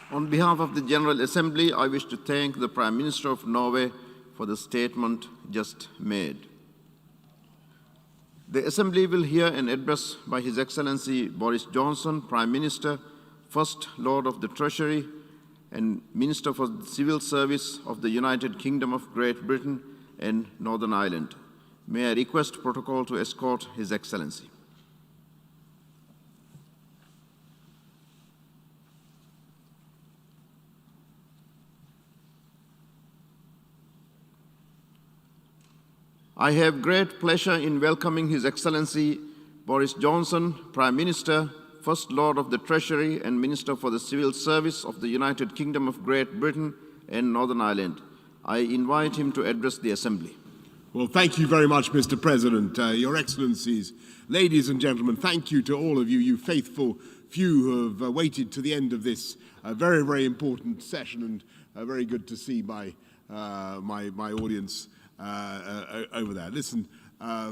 On behalf of the General Assembly, I wish to thank the Prime Minister of Norway for the statement just made. The Assembly will hear an address by His Excellency Boris Johnson, Prime Minister, First Lord of the Treasury, and Minister for the Civil Service of the United Kingdom of Great Britain and Northern Ireland. May I request protocol to escort His Excellency. I have great pleasure in welcoming His Excellency Boris Johnson, Prime Minister, First Lord of the Treasury and Minister for the Civil Service of the United Kingdom of Great Britain and Northern Ireland. I invite him to address the Assembly. Well, thank you very much, Mr. President. Your Excellencies, ladies and gentlemen, thank you to all of you, you faithful few who have waited to the end of this very, very important session, and very good to see my audience over there. Listen,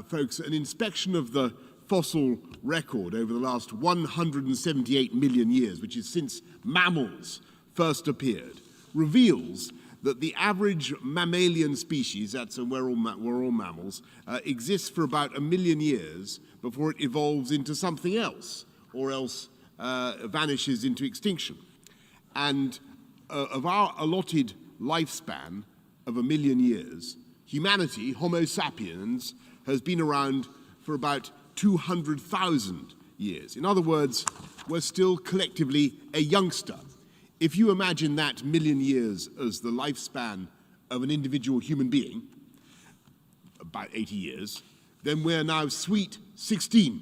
folks, an inspection of the fossil record over the last 178 million years, which is since mammals first appeared, reveals that the average mammalian species, that's we're all mammals, exists for about 1 million years before it evolves into something else, or else vanishes into extinction. And of our allotted lifespan of 1 million years, humanity, Homo sapiens, has been around for about 200,000 years. In other words, we're still collectively a youngster. If you imagine that 1 million years as the lifespan of an individual human being, about 80 years, then we're now sweet 16.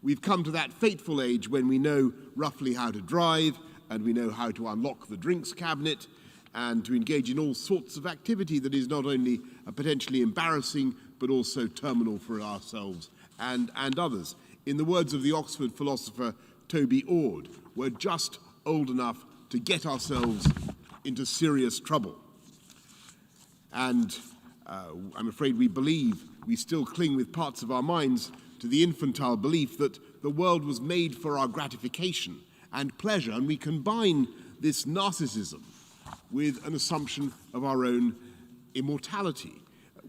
We've come to that fateful age when we know roughly how to drive, and we know how to unlock the drinks cabinet, and to engage in all sorts of activity that is not only potentially embarrassing, but also terminal for ourselves and others. In the words of the Oxford philosopher Toby Ord, we're just old enough to get ourselves into serious trouble. And I'm afraid we still cling with parts of our minds to the infantile belief that the world was made for our gratification and pleasure, and we combine this narcissism with an assumption of our own immortality.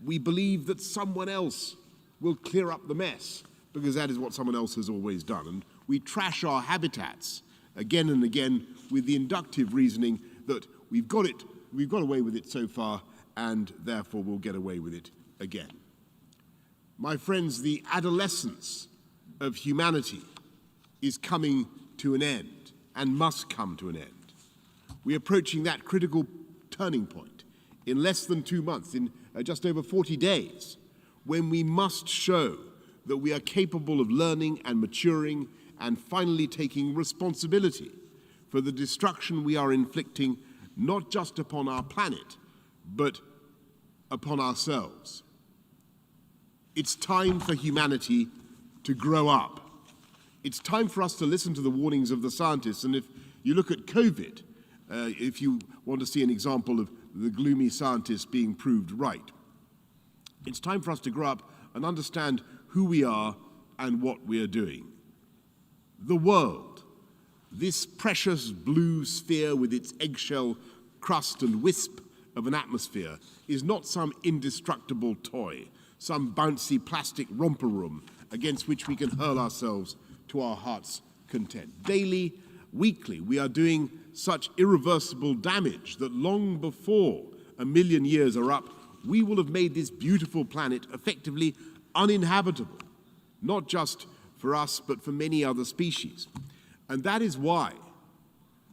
We believe that someone else will clear up the mess, because that is what someone else has always done. And we trash our habitats again and again with the inductive reasoning that we've got away with it so far, and therefore we'll get away with it again. My friends, the adolescence of humanity is coming to an end, and must come to an end. We're approaching that critical turning point in less than 2 months, in just over 40 days, when we must show that we are capable of learning and maturing and finally taking responsibility for the destruction we are inflicting, not just upon our planet, but upon ourselves. It's time for humanity to grow up. It's time for us to listen to the warnings of the scientists. And if you look at COVID, if you want to see an example of the gloomy scientists being proved right, it's time for us to grow up and understand who we are and what we are doing. The world, this precious blue sphere with its eggshell crust and wisp of an atmosphere, is not some indestructible toy, some bouncy plastic romper room against which we can hurl ourselves to our heart's content. Daily, weekly, we are doing such irreversible damage that long before 1 million years are up, we will have made this beautiful planet effectively uninhabitable, not just for us, but for many other species. And that is why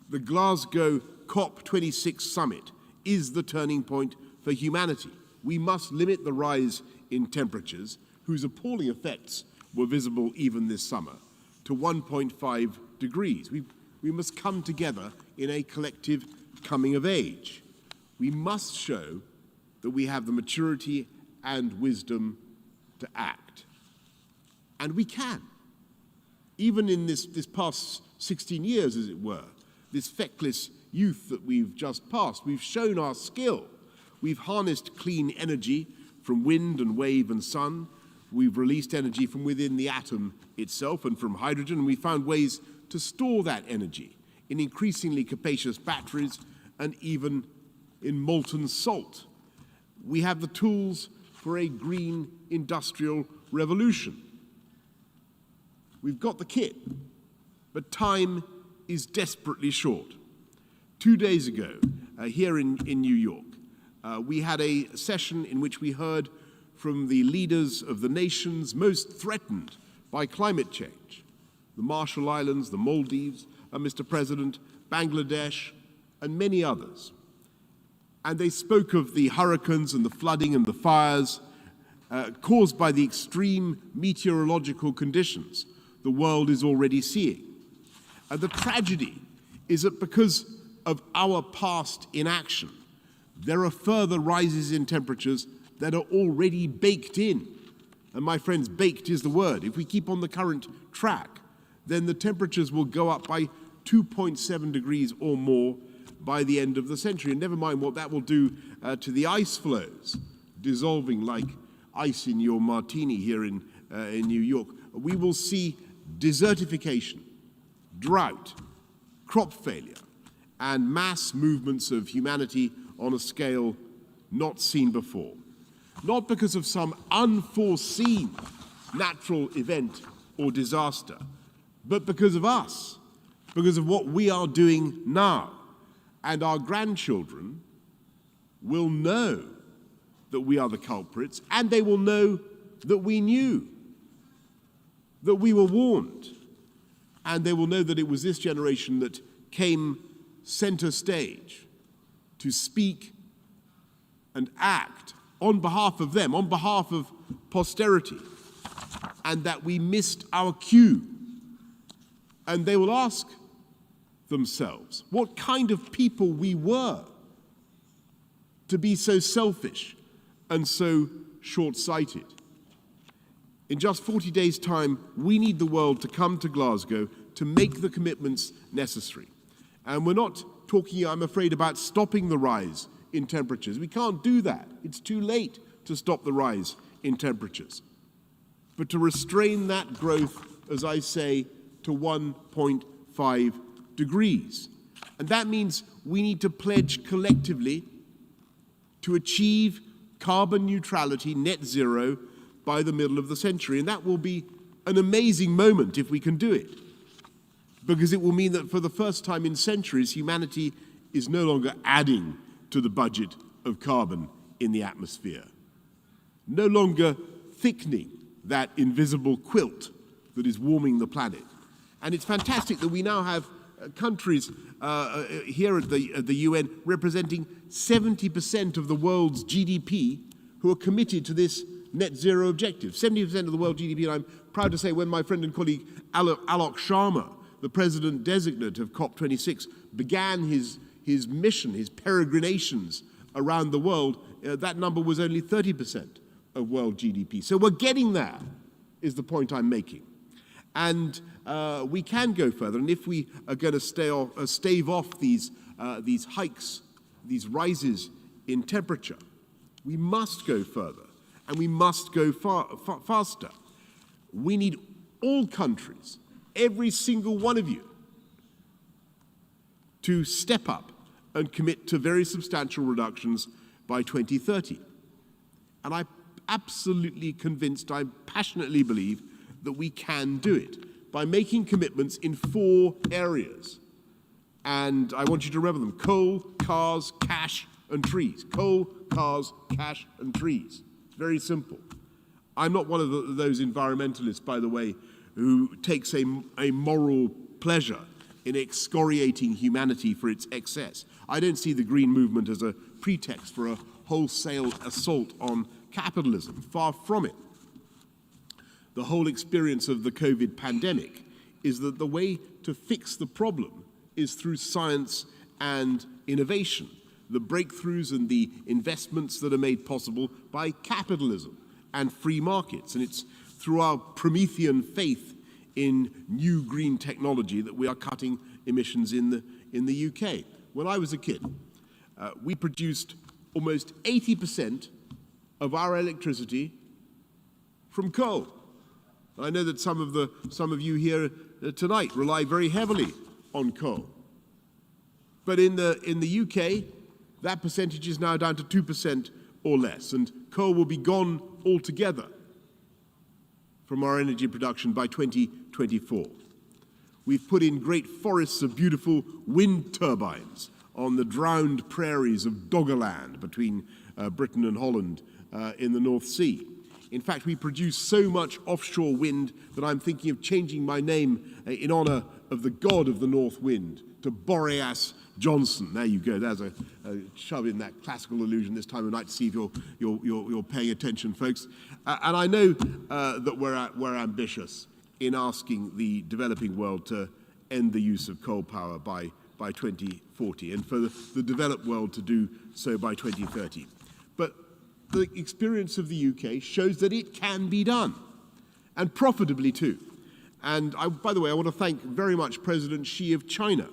the Glasgow COP26 summit is the turning point for humanity. We must limit the rise in temperatures, whose appalling effects were visible even this summer, to 1.5 degrees. We must come together in a collective coming of age. We must show that we have the maturity and wisdom to act. And we can. Even in this past 16 years, as it were, this feckless youth that we've just passed, we've shown our skill. We've harnessed clean energy from wind and wave and sun. We've released energy from within the atom itself and from hydrogen, and we found ways to store that energy in increasingly capacious batteries, and even in molten salt. We have the tools for a green industrial revolution. We've got the kit, but time is desperately short. 2 days ago, here in New York, we had a session in which we heard from the leaders of the nations most threatened by climate change, the Marshall Islands, the Maldives, Mr. President, Bangladesh, and many others. And they spoke of the hurricanes and the flooding and the fires caused by the extreme meteorological conditions the world is already seeing. And the tragedy is that because of our past inaction, there are further rises in temperatures that are already baked in. And my friends, baked is the word. If we keep on the current track, then the temperatures will go up by 2.7 degrees or more by the end of the century. And never mind what that will do to the ice flows, dissolving like ice in your martini here in New York. We will see desertification, drought, crop failure, and mass movements of humanity on a scale not seen before. Not because of some unforeseen natural event or disaster, but because of us, because of what we are doing now. And our grandchildren will know that we are the culprits, and they will know that we knew, that we were warned, and they will know that it was this generation that came center stage to speak and act on behalf of them, on behalf of posterity, and that we missed our cue. And they will ask themselves what kind of people we were to be so selfish and so short-sighted. In just 40 days' time, we need the world to come to Glasgow to make the commitments necessary. And we're not talking, I'm afraid, about stopping the rise in temperatures. We can't do that. It's too late to stop the rise in temperatures. But to restrain that growth, as I say, to 1.5 degrees. And that means we need to pledge collectively to achieve carbon neutrality, net zero, by the middle of the century. And that will be an amazing moment if we can do it, because it will mean that for the first time in centuries, humanity is no longer adding to the budget of carbon in the atmosphere, no longer thickening that invisible quilt that is warming the planet. And it's fantastic that we now have countries here at the UN representing 70% of the world's GDP who are committed to this net zero objective. 70% of the world GDP, and I'm proud to say when my friend and colleague Alok Sharma, the president-designate of COP26, began his mission, his peregrinations around the world, that number was only 30% of world GDP. So we're getting there, is the point I'm making. And we can go further. And if we are going to stave off these hikes, these rises in temperature, we must go further, and we must go faster. We need all countries, every single one of you, to step up and commit to very substantial reductions by 2030. And I'm absolutely convinced, I passionately believe, that we can do it by making commitments in 4 areas. And I want you to remember them: coal, cars, cash, and trees. Coal, cars, cash, and trees. It's very simple. I'm not one of those environmentalists, by the way, who takes a moral pleasure in excoriating humanity for its excess. I don't see the green movement as a pretext for a wholesale assault on capitalism. Far from it. The whole experience of the COVID pandemic is that the way to fix the problem is through science and innovation, the breakthroughs and the investments that are made possible by capitalism and free markets. And it's through our Promethean faith in new green technology that we are cutting emissions in the UK. When I was a kid, we produced almost 80% of our electricity from coal. I know that some of you here tonight rely very heavily on coal. But in the UK, that percentage is now down to 2% or less, and coal will be gone altogether from our energy production by 2024. We've put in great forests of beautiful wind turbines on the drowned prairies of Doggerland between Britain and Holland in the North Sea. In fact, we produce so much offshore wind that I'm thinking of changing my name in honor of the god of the North Wind to Boris Johnson. There you go. There's a shove in that classical allusion this time of night to see if you're paying attention, folks. And I know that we're ambitious in asking the developing world to end the use of coal power by 2040, and for the developed world to do so by 2030. But the experience of the UK shows that it can be done, and profitably too. And by the way, I want to thank very much President Xi of China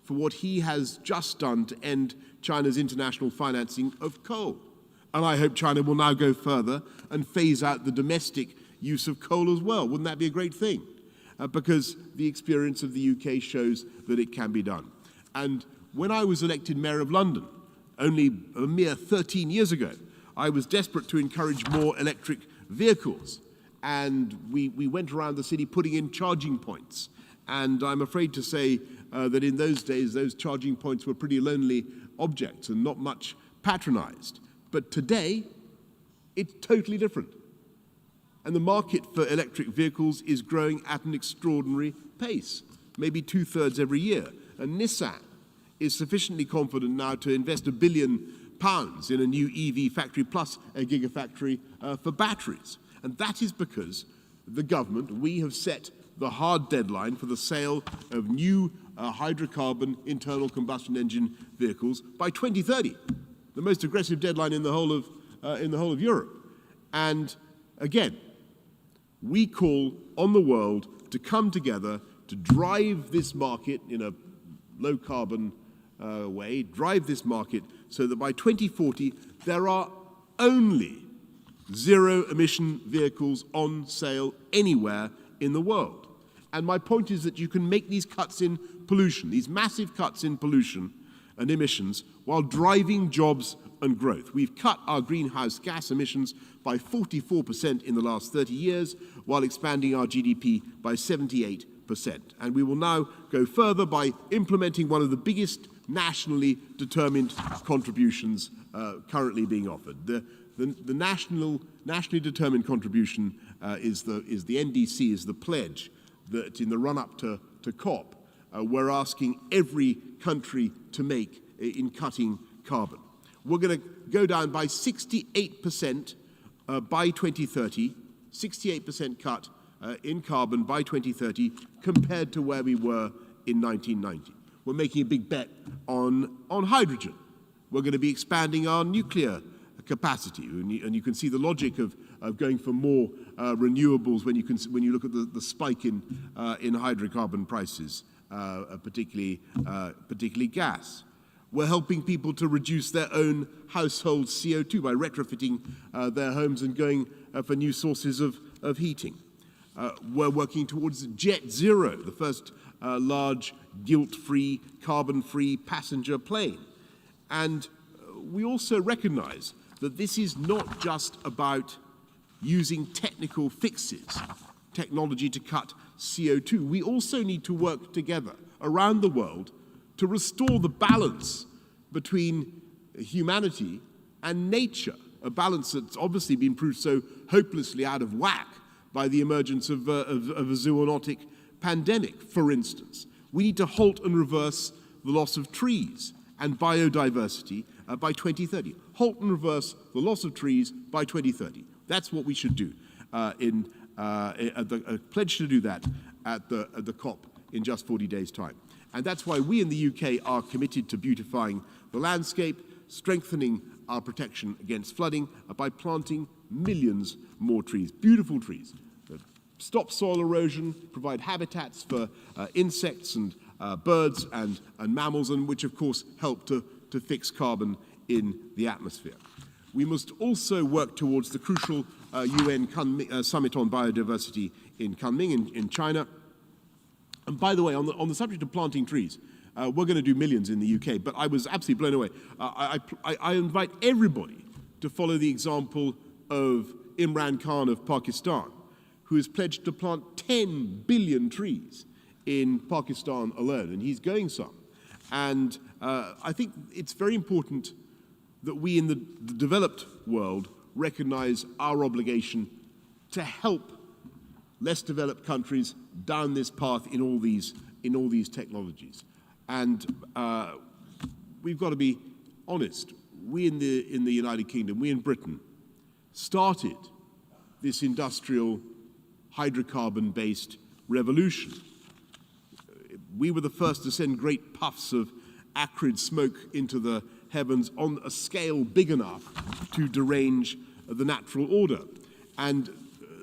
for what he has just done to end China's international financing of coal. And I hope China will now go further and phase out the domestic use of coal as well. Wouldn't that be a great thing? Because the experience of the UK shows that it can be done. And when I was elected Mayor of London, only a mere 13 years ago, I was desperate to encourage more electric vehicles. And we went around the city putting in charging points. And I'm afraid to say that in those days, those charging points were pretty lonely objects and not much patronized. But today, it's totally different. And the market for electric vehicles is growing at an extraordinary pace, maybe 2/3 every year. And Nissan is sufficiently confident now to invest £1 billion in a new EV factory plus a gigafactory for batteries. And that is because the government, we have set the hard deadline for the sale of new hydrocarbon internal combustion engine vehicles by 2030, the most aggressive deadline in the whole of Europe. And again, we call on the world to come together to drive this market in a low-carbon way, drive this market so that by 2040 there are only zero-emission vehicles on sale anywhere in the world. And my point is that you can make these cuts in pollution, these massive cuts in pollution and emissions, while driving jobs and growth. We've cut our greenhouse gas emissions by 44% in the last 30 years, while expanding our GDP by 78%. And we will now go further by implementing one of the biggest nationally determined contributions currently being offered. The nationally determined contribution is the NDC, is the pledge that in the run-up to COP, we're asking every country to make in cutting carbon. We're going to go down by 68% by 2030, 68% cut in carbon by 2030 compared to where we were in 1990. We're making a big bet on hydrogen. We're going to be expanding our nuclear capacity, and you can see the logic of going for more renewables when you look at the spike in hydrocarbon prices, particularly gas. We're helping people to reduce their own household CO2 by retrofitting their homes and going for new sources of heating. We're working towards Jet Zero, the first large guilt-free, carbon-free passenger plane. And we also recognize that this is not just about using technical fixes, technology to cut CO2. We also need to work together around the world to restore the balance between humanity and nature, a balance that's obviously been proved so hopelessly out of whack by the emergence of a zoonotic pandemic, for instance. We need to halt and reverse the loss of trees and biodiversity by 2030. Halt and reverse the loss of trees by 2030. That's what we should do. A pledge to do that at the COP in just 40 days' time. And that's why we in the UK are committed to beautifying the landscape, strengthening our protection against flooding by planting millions more trees, beautiful trees that stop soil erosion, provide habitats for insects and birds and mammals, and which of course help to fix carbon in the atmosphere. We must also work towards the crucial UN Summit on Biodiversity in Kunming in China. And by the way, on the subject of planting trees, We're going to do millions in the UK, but I was absolutely blown away. I invite everybody to follow the example of Imran Khan of Pakistan, who has pledged to plant 10 billion trees in Pakistan alone, and he's going some. And I think it's very important that we in the developed world recognize our obligation to help less developed countries down this path in all these technologies. And we've got to be honest. We in the United Kingdom, we in Britain, started this industrial hydrocarbon-based revolution. We were the first to send great puffs of acrid smoke into the heavens on a scale big enough to derange the natural order. And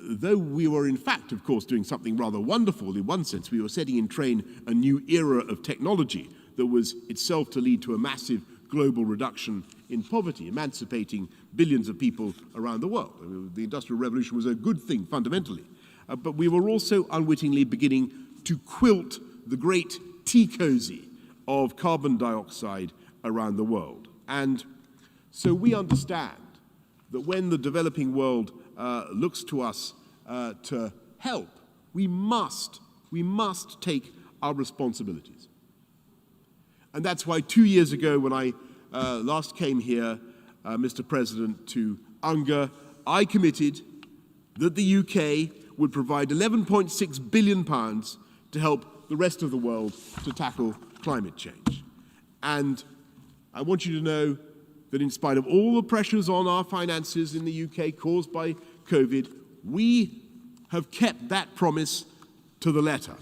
though we were in fact, of course, doing something rather wonderful in one sense, we were setting in train a new era of technology that was itself to lead to a massive global reduction in poverty, emancipating billions of people around the world. I mean, the Industrial Revolution was a good thing fundamentally. But we were also unwittingly beginning to quilt the great tea cozy of carbon dioxide around the world. And so we understand that when the developing world looks to us to help, we must take our responsibilities. And that's why 2 years ago when I last came here, Mr. President, to UNG, I committed that the UK would provide £11.6 billion to help the rest of the world to tackle climate change. And I want you to know that in spite of all the pressures on our finances in the UK caused by COVID, we have kept that promise to the letter.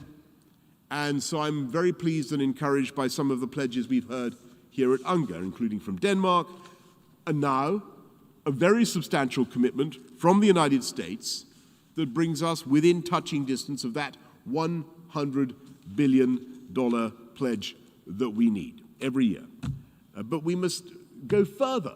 And so I'm very pleased and encouraged by some of the pledges we've heard here at UNG, including from Denmark, and now a very substantial commitment from the United States that brings us within touching distance of that $100 billion pledge that we need every year. But we must go further,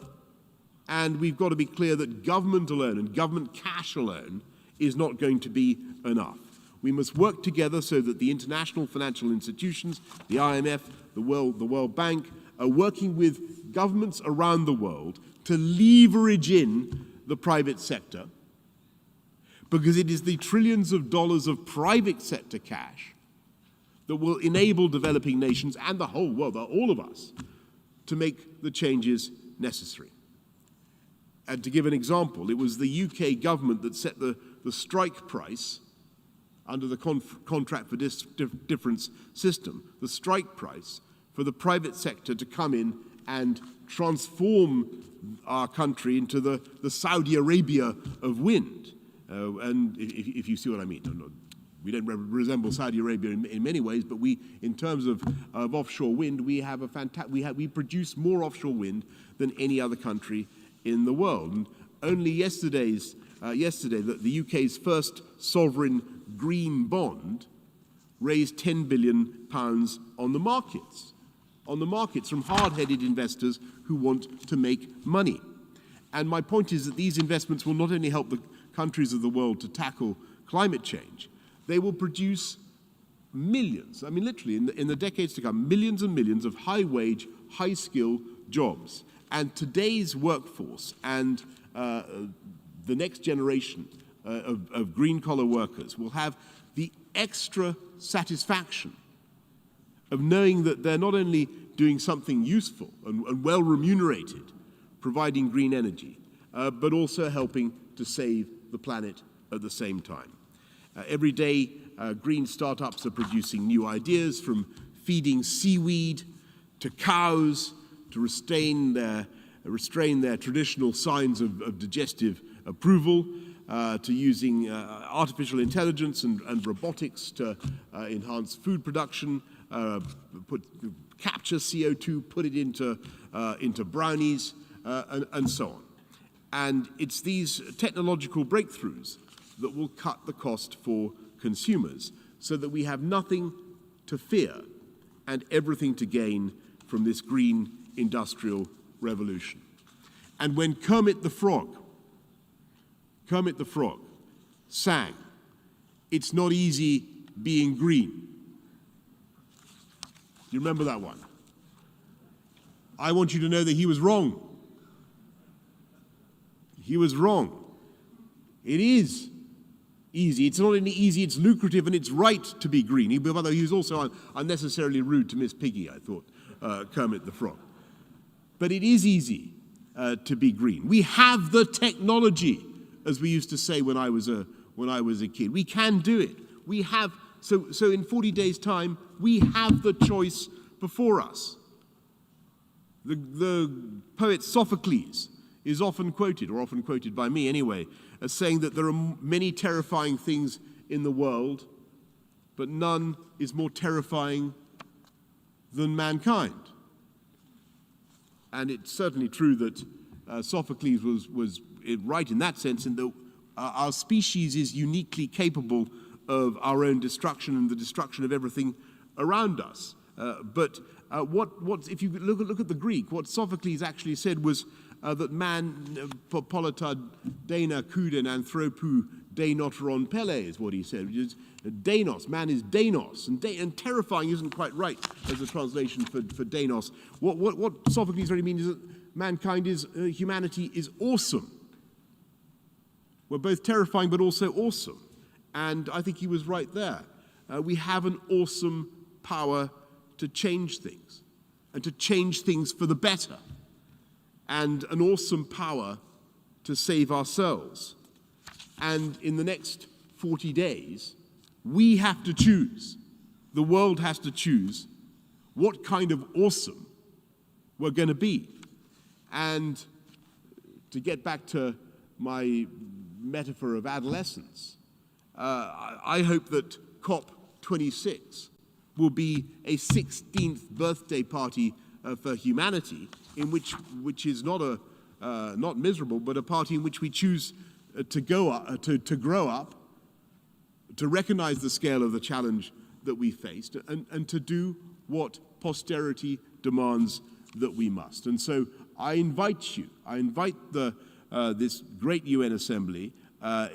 and we've got to be clear that government alone and government cash alone is not going to be enough. We must work together so that the international financial institutions, the IMF, the World Bank, are working with governments around the world to leverage in the private sector, because it is the trillions of dollars of private sector cash that will enable developing nations and the whole world, all of us, to make the changes necessary. And to give an example, it was the UK government that set the strike price under the contract for difference system, the strike price for the private sector to come in and transform our country into the Saudi Arabia of wind. And if you see what I mean. We don't resemble Saudi Arabia in many ways, but we, in terms of offshore wind, we have we produce more offshore wind than any other country in the world. And only yesterday, the UK's first sovereign green bond raised £10 billion on the markets from hard-headed investors who want to make money. And my point is that these investments will not only help the countries of the world to tackle climate change, they will produce millions, I mean literally in the decades to come, millions and millions of high-wage, high-skill jobs. And today's workforce and the next generation of green-collar workers will have the extra satisfaction of knowing that they're not only doing something useful and well remunerated, providing green energy, but also helping to save the planet at the same time. Every day, green startups are producing new ideas, from feeding seaweed to cows to restrain their traditional signs of digestive approval, to using artificial intelligence and robotics to enhance food production, capture CO2, put it into brownies, and so on. And it's these technological breakthroughs that will cut the cost for consumers, so that we have nothing to fear and everything to gain from this green industrial revolution. And when Kermit the Frog sang, "It's not easy being green," you remember that one? I want you to know that he was wrong. He was wrong. It is easy. It's not only easy, it's lucrative, and it's right to be green. He was also unnecessarily rude to Miss Piggy, I thought, Kermit the Frog. But it is easy to be green. We have the technology, as we used to say when I was a kid. We can do it. We have, so in 40 days' time, we have the choice before us. The poet Sophocles is often quoted, or often quoted by me anyway, as saying that there are many terrifying things in the world, but none is more terrifying than mankind. And it's certainly true that Sophocles was right in that sense, in that our species is uniquely capable of our own destruction and the destruction of everything around us. But if you look at the Greek, what Sophocles actually said was that man, polita dena kuden anthropou denoteron pele, is what he said, which is denos. Man is denos, and terrifying isn't quite right as a translation for denos. What Sophocles really means is that mankind humanity is awesome. We're both terrifying but also awesome. And I think he was right there. We have an awesome power to change things, and to change things for the better, and an awesome power to save ourselves. And in the next 40 days, we have to choose, the world has to choose, what kind of awesome we're going to be. And to get back to my metaphor of adolescence, I hope that COP26 will be a 16th birthday party for humanity, in which is not miserable, but a party in which we choose to grow up, to recognize the scale of the challenge that we faced, and to do what posterity demands that we must. And so I invite this great UN Assembly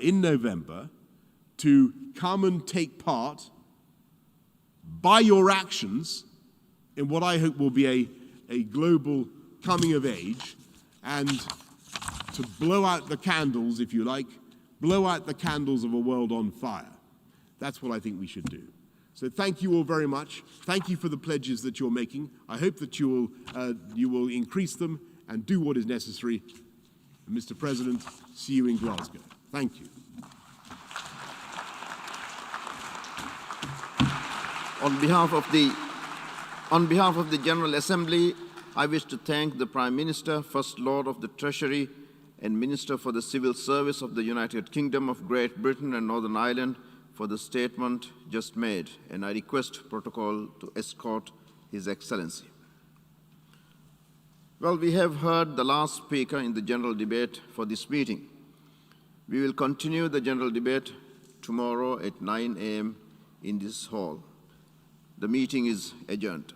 in November to come and take part by your actions in what I hope will be a global coming of age, and to blow out the candles, if you like, blow out the candles of a world on fire. That's what I think we should do. So thank you all very much. Thank you for the pledges that you're making. I hope that you will increase them and do what is necessary. And Mr. President, see you in Glasgow. Thank you. On behalf of the General Assembly, I wish to thank the Prime Minister, First Lord of the Treasury, and Minister for the Civil Service of the United Kingdom of Great Britain and Northern Ireland for the statement just made, and I request protocol to escort His Excellency. Well, we have heard the last speaker in the general debate for this meeting. We will continue the general debate tomorrow at 9 a.m. in this hall. The meeting is adjourned.